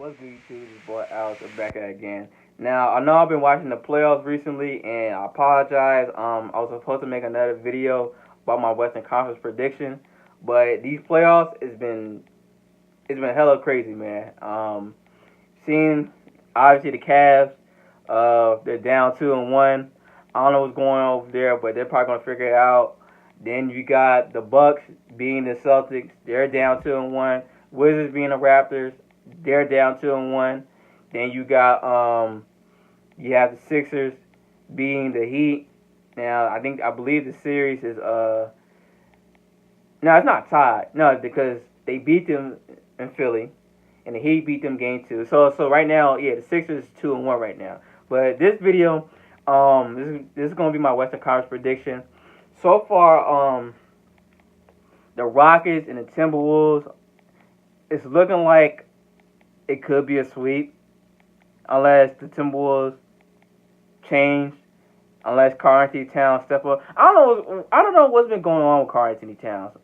What's good, YouTube? This boy Alex is back at it again. Now I know I've been watching the playoffs recently, and I apologize. I was supposed to make another video about my Western Conference prediction, but these playoffs it's been hella crazy, man. Seeing obviously the Cavs, they're down 2-1. I don't know what's going on over there, but they're probably gonna figure it out. Then you got the Bucks being the Celtics, they're down 2-1. Wizards being the Raptors, they're down 2-1. Then you have the Sixers being the Heat. Now I believe the series is no, it's not tied. No, because they beat them in Philly, and the Heat beat them game 2. So right now, yeah, the Sixers is 2-1 right now. But this video, this is gonna be my Western Conference prediction. So far, the Rockets and the Timberwolves, it's looking like it could be a sweep unless the Timberwolves change, unless Karl-Anthony Towns step up. I don't know what's been going on with Karl-Anthony Towns.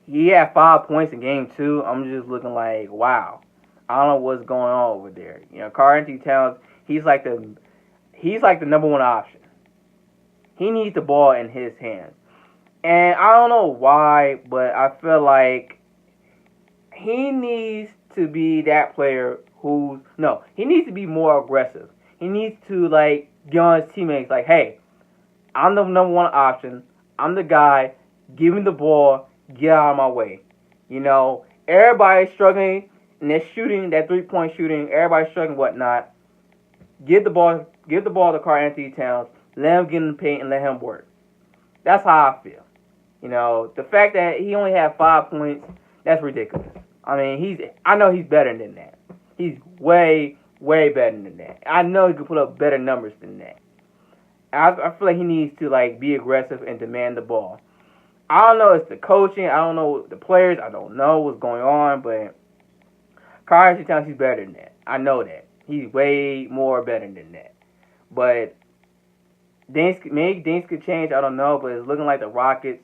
He had 5 points in game 2. I'm just looking like, wow. I don't know what's going on over there. You know, Karl-Anthony Towns, he's like the number one option. He needs the ball in his hands. And I don't know why, but I feel like he needs to be that player he needs to be more aggressive. He needs to get on his teammates like, hey, I'm the number one option. I'm the guy. Give me the ball. Get out of my way. You know, everybody's struggling and they're shooting that 3-point shooting. Everybody's struggling, whatnot. Give the ball to Karl-Anthony Towns. Let him get in the paint and let him work. That's how I feel. You know, the fact that he only had 5 points, that's ridiculous. I mean, I know he's better than that. He's way, way better than that. I know he can put up better numbers than that. I feel like he needs to be aggressive and demand the ball. I don't know, it's the coaching. I don't know the players. I don't know what's going on, but Karl-Anthony Towns, he's better than that. I know that. He's way more better than that. But maybe things could change. I don't know, but it's looking like the Rockets,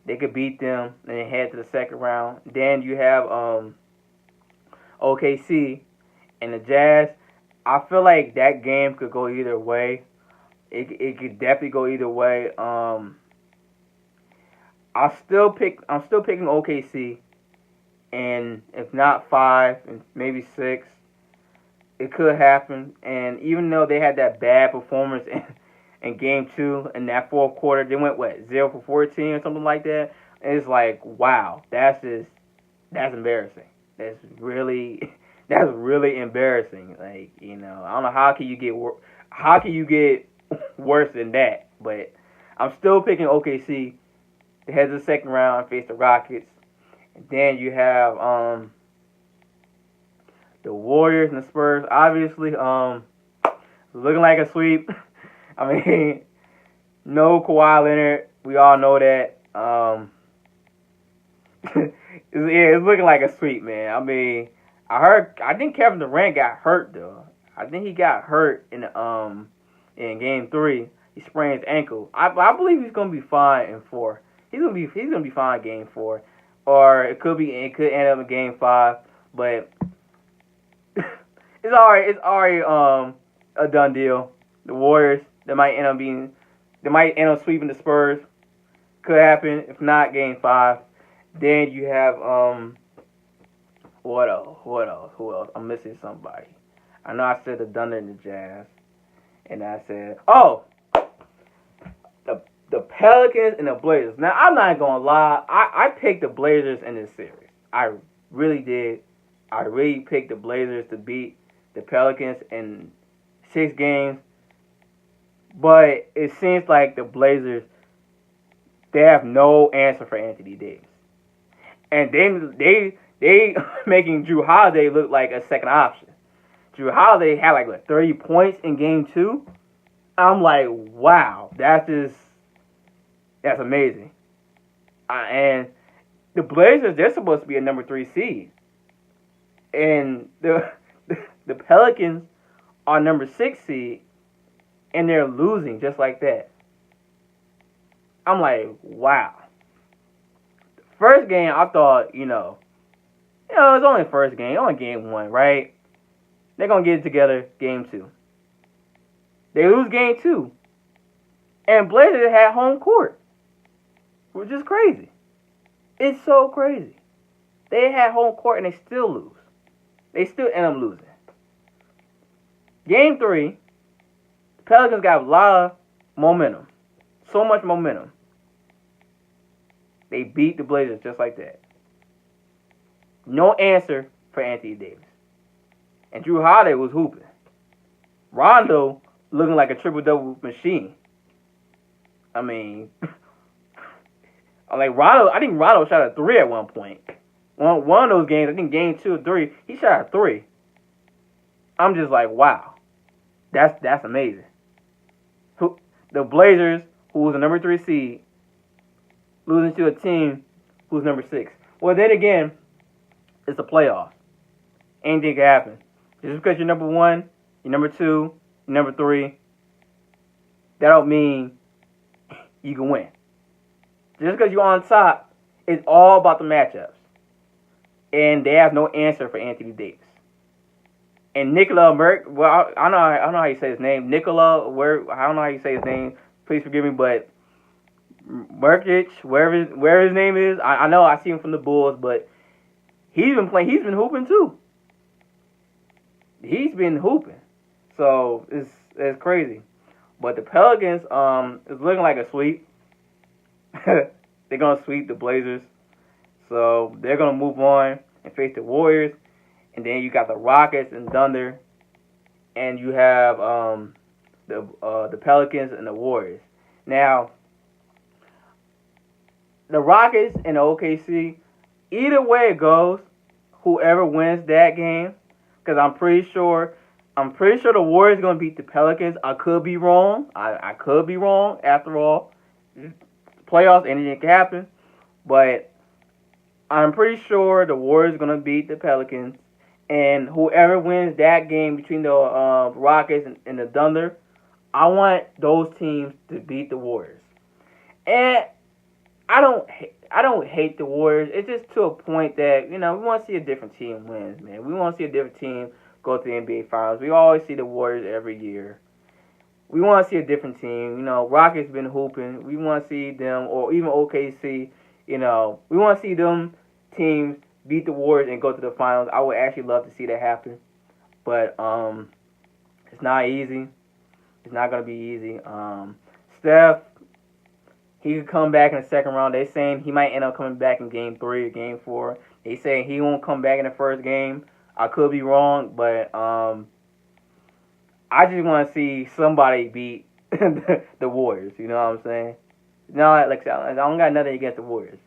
they could beat them and then head to the second round. Then you have OKC and the Jazz. I feel like that game could go either way. It could definitely go either way. I'm still picking OKC, and if not 5, and maybe 6, it could happen. And even though they had that bad performance in game 2 in that fourth quarter, they went 0 for 14 or something like that. And it's like, wow, that's embarrassing. That's really embarrassing. Like, you know, I don't know how can you get worse than that. But I'm still picking OKC to head to the second round and face the Rockets. And then you have the Warriors and the Spurs. Obviously, looking like a sweep. I mean, no Kawhi Leonard. We all know that. It's looking like a sweep, man. I mean, I think Kevin Durant got hurt though. I think he got hurt in game 3. He sprained his ankle. I believe he's gonna be fine in 4. He's gonna be fine in game 4, or it could end up in game 5. But it's already a done deal. The Warriors, they might end up sweeping the Spurs. Could happen. If not, game 5. Then you have what else? Who else? I'm missing somebody. I know I said the Thunder and the Jazz, and I said the Pelicans and the Blazers. Now I'm not gonna lie, I picked the Blazers in this series. I really did. I really picked the Blazers to beat the Pelicans in 6 games. But it seems like the Blazers, they have no answer for Anthony Davis. And they making Jrue Holiday look like a second option. Jrue Holiday had 30 points in game 2. I'm like, wow, that's amazing. And the Blazers, they're supposed to be a number 3 seed. And the Pelicans are number 6 seed, and they're losing just like that. I'm like, wow. First game, I thought, It's only first game, only game 1, right? They're gonna get it together game 2. They lose game 2, and Blazers had home court, which is crazy. It's so crazy. They had home court and they still lose. They still end up losing. Game 3, the Pelicans got a lot of momentum. So much momentum. They beat the Blazers just like that. No answer for Anthony Davis. And Jrue Holiday was hooping. Rondo looking like a triple-double machine. I mean, like Rondo, I think Rondo shot a 3 at one point. One of those games, I think game 2 or 3, he shot a 3. I'm just like, wow. That's amazing. The Blazers, who was the number 3 seed, losing to a team who's number 6. Well, then again, it's the playoffs. Anything can happen. Just because you're number 1, you're number 2, you're number 3, that don't mean you can win. Just because you're on top, it's all about the matchups. And they have no answer for Anthony Davis. And Nikola Merk, well, I don't know how you say his name. Nikola, I don't know how you say his name. Please forgive me, but Merkic, wherever his name is, I know I see him from the Bulls, but he's been playing. He's been hooping too. He's been hooping, so it's crazy. But the Pelicans is looking like a sweep. They're gonna sweep the Blazers, so they're gonna move on and face the Warriors. And then you got the Rockets and Thunder, and you have the Pelicans and the Warriors. Now, the Rockets and the OKC, either way it goes, whoever wins that game, because I'm pretty sure the Warriors are gonna beat the Pelicans. I could be wrong. I could be wrong. After all, playoffs, anything can happen, but I'm pretty sure the Warriors are gonna beat the Pelicans. And whoever wins that game between the Rockets and the Thunder, I want those teams to beat the Warriors. And I don't hate the Warriors. It's just to a point that, we want to see a different team win, man. We want to see a different team go to the NBA Finals. We always see the Warriors every year. We want to see a different team. Rockets been hooping. We want to see them, or even OKC. We want to see them teams beat the Warriors and go to the finals. I would actually love to see that happen. But it's not easy. It's not going to be easy. Steph, he could come back in the second round. They saying he might end up coming back in game 3 or game 4. They saying he won't come back in the first game. I could be wrong, but I just want to see somebody beat the Warriors. You know what I'm saying? No, like I don't got nothing against the Warriors.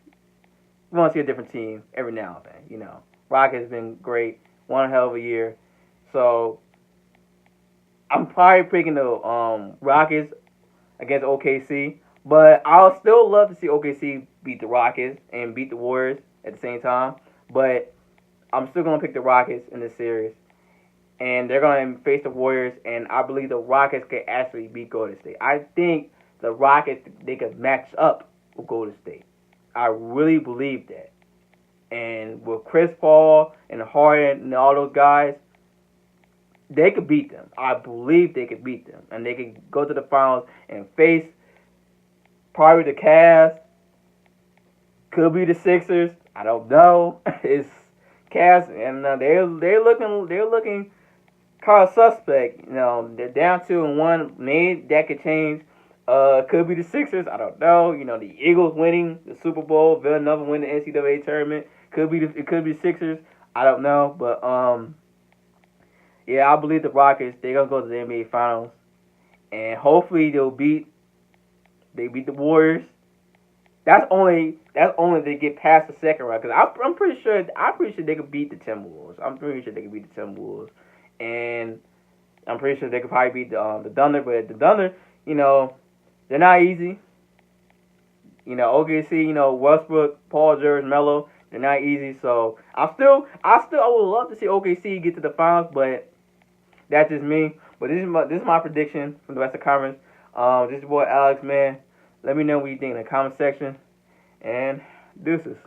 We want to see a different team every now and then, Rockets has been great. One hell of a year. So, I'm probably picking the Rockets against OKC. But I'll still love to see OKC beat the Rockets and beat the Warriors at the same time. But I'm still going to pick the Rockets in this series. And they're going to face the Warriors. And I believe the Rockets can actually beat Golden State. I think the Rockets, they could match up with Golden State. I really believe that. And with Chris Paul and Harden and all those guys, they could beat them. I believe they could beat them. And they could go to the finals and face probably the Cavs. Could be the Sixers. I don't know. It's Cavs, and they're looking kind of suspect. They're down 2-1. Maybe that could change. Could be the Sixers. I don't know. The Eagles winning the Super Bowl, Villanova winning the NCAA tournament. It could be Sixers. I don't know, but yeah, I believe the Rockets. They're gonna go to the NBA Finals, and hopefully they beat the Warriors. That's only they get past the second round, because I'm pretty sure they could beat the Timberwolves. I'm pretty sure they could beat the Timberwolves, and I'm pretty sure they could probably beat the Thunder. But the Thunder, they're not easy. OKC, Westbrook, Paul George, Melo, they're not easy. So I would love to see OKC get to the finals, but that's just me. But this is my prediction from the Western Conference. This is your boy Alex, man. Let me know what you think in the comment section, and deuces.